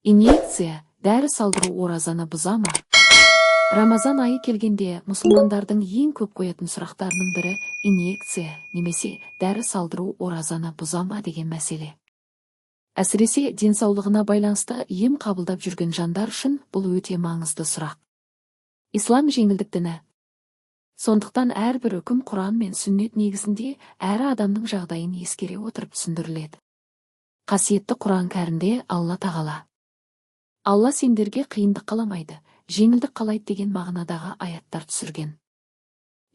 Инъекция, дәрі салдыру оразаны бұза ма? Рамазан айы келгенде мұсылмандардың ең көп қоятын сұрақтарының бірі инъекция немесе дәрі салдыру оразаны бұза ма деген мәселе. Әсіресе денсаулығына байланысты ем қабылдап жүрген жандар үшін бұл өте маңызды сұрақ. Ислам жеңілдік діні. Сондықтан әрбір үкім Құран мен сүннет негізінде әрі адамның жағдайын ескере отырып түсіндіріледі. Қасиетті Құран кәрімде Алла тағала: Алла сендерге қиындық қаламайды, жеңілдік қалайды деген мағынадағы аяттар түсірген.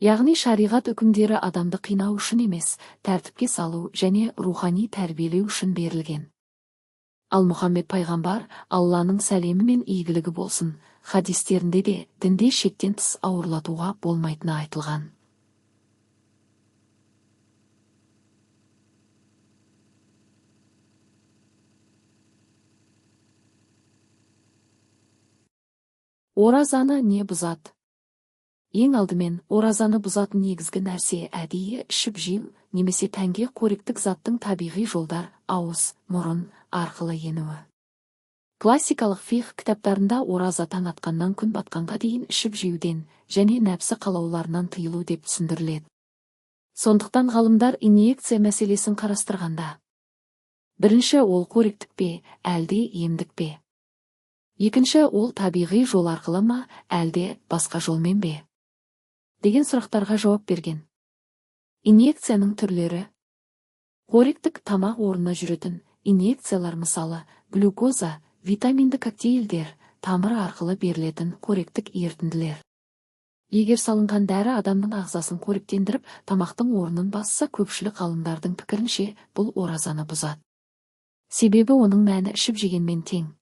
Яғни шариғат үкімдері адамды қинау үшін емес, тәртіпке салу және рухани тәрбиелеу үшін берілген. Ал Мұхаммед пайғамбар, Алланың сәлемі мен игілігі болсын, хадистерінде де дінде шектен тыс ауырлатуға болмайтыны айтылған. Оразаны не бұзады? Ең алдымен, оразаны бұзатын негізгі нәрсе әдейі ішіп жеу немесе тәнге қоректік заттың табиғи жолдар, ауыз, мұрын арқылы енуі. Классикалық фиқх кітаптарында ораза таң атқаннан күн батқанға дейін ішіп жеуден және нәпсі қалауларынан тыйылу деп түсіндіріледі. Сондықтан ғалымдар инъекция мәселесін қарастырғанда: бірінші, ол қоректік пе, әлде емдік пе? Екінші, ол табиғи жол арқылы ма, әлде басқа жолмен бе? Деген сұрақтарға жауап берген. Инъекцияның түрлері. Қоректік тамақ орнына жүретін инъекциялар мысалы глюкоза, витаминді коктейльдер, тамыр арқылы берілетін қоректік ерітінділер. Егер салынған дәрі адамның ағзасын қоректендіріп, тамақтың орнын басса, көпшілік ғалымдардың пікірінше бұл оразаны бұзады. Себебі оның мәні ішіп жегенмен тең.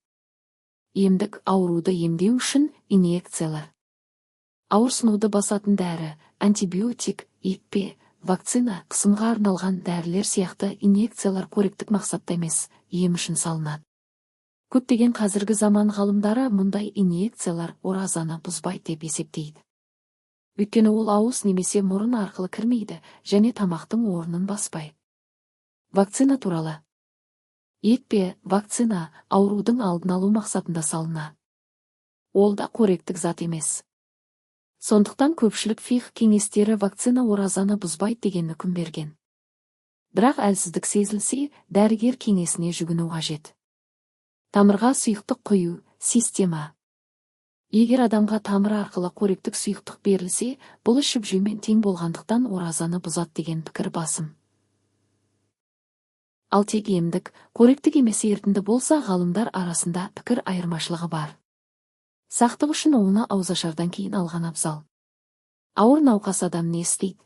Емдік ауруды емдеу үшін инъекциялар. Ауырсынуды басатын дәрі, антибиотик, екпе, вакцина, қысымға арналған дәрілер сияқты инъекциялар қоректік мақсатта емес, ем үшін салынады. Көптеген қазіргі заман ғалымдары мұндай инъекциялар оразаны бұзбайды деп есептейді. Өйткені ол ауыз немесе мұрын арқылы кірмейді және тамақтың орнын баспайды. Вакцина туралы. Екпе, вакцина аурудың алдын алу мақсатында салынады. Ол да қоректік зат емес. Сондықтан көпшілік фиқх кеңестері вакцина оразаны бұзбайды деген үкім берген. Бірақ әлсіздік сезілсе, дәрігер кеңесіне жүгіну қажет. Тамырға сұйықтық құю, система. Егер адамға тамыр арқылы қоректік сұйықтық берілсе, бұл ішіп жеумен тең болғандықтан оразаны бұзады деген пікір басым. Ал тек емдік, қоректік емес ерітінді болса, ғалымдар арасында пікір айырмашылығы бар. Сақтық үшін оны ауызашардан кейін алған абзал. Ауыр науқас адам не істейді?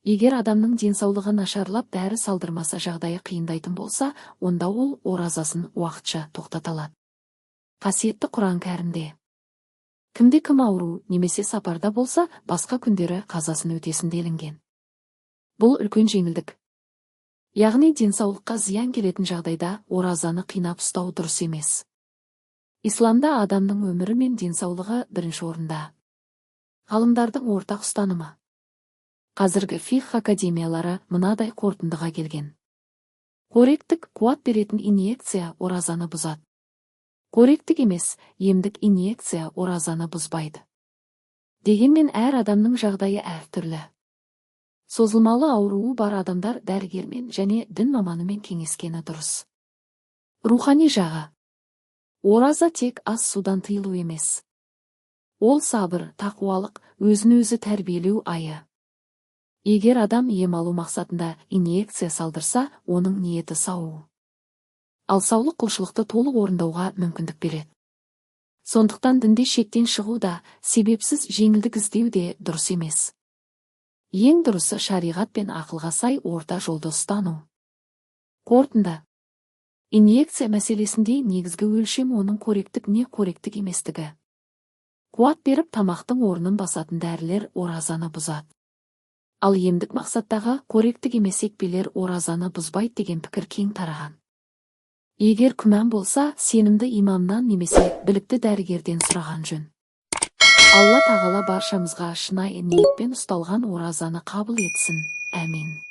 Егер адамның денсаулығы нашарлап дәрі салдырмаса жағдайы қиындайтын болса, онда ол оразасын уақытша тоқтата алады. Қасиетті Құран кәрімде: кімде-кім ауру немесе сапарда болса, басқа күндері қазасын өтесін делінген. Бұл үлкен жеңілдік. Яғни денсаулыққа зиян келетін жағдайда оразаны қинап ұстау дұрыс емес. Исламда адамның өмірі мен денсаулығы бірінші орында. Ғалымдардың ортақ ұстанымы. Қазіргі фиқх академиялары мынадай қорытындыға келген. Қоректік, қуат беретін инъекция оразаны бұзады. Қоректік емес, емдік инъекция оразаны бұзбайды. Дегенмен әр адамның жағдайы әртүрлі. Созылмалы ауруы бар адамдар дәрігермен және дін маманымен кеңескені дұрыс. Рухани жағы. Ораза тек ас судан тыйылу емес. Ол сабыр, тақуалық, өзін-өзі тәрбиелеу айы. Егер адам ем алу мақсатында инъекция салдырса, оның ниеті сау. Ал саулық құлшылықты толық орындауға мүмкіндік береді. Сондықтан дінде шектен шығу да, себепсіз жеңілдік іздеу де дұрыс емес. Ең дұрысы шариғат пен ақылға сай орта жолды ұстану. Қорытынды. Инъекция мәселесінде негізгі өлшем оның қоректік не қоректік еместігі. Қуат беріп тамақтың орнын басатын дәрілер оразаны бұзады. Ал емдік мақсаттағы қоректік емес екпелер оразаны бұзбайды деген пікір кең тараған. Егер күмән болса, сенімді имамнан немесе білікті дәрігерден сұраған жөн. Алла тағала баршамызға шынайы ниетпен ұсталған оразаны қабыл етсін. Әмин.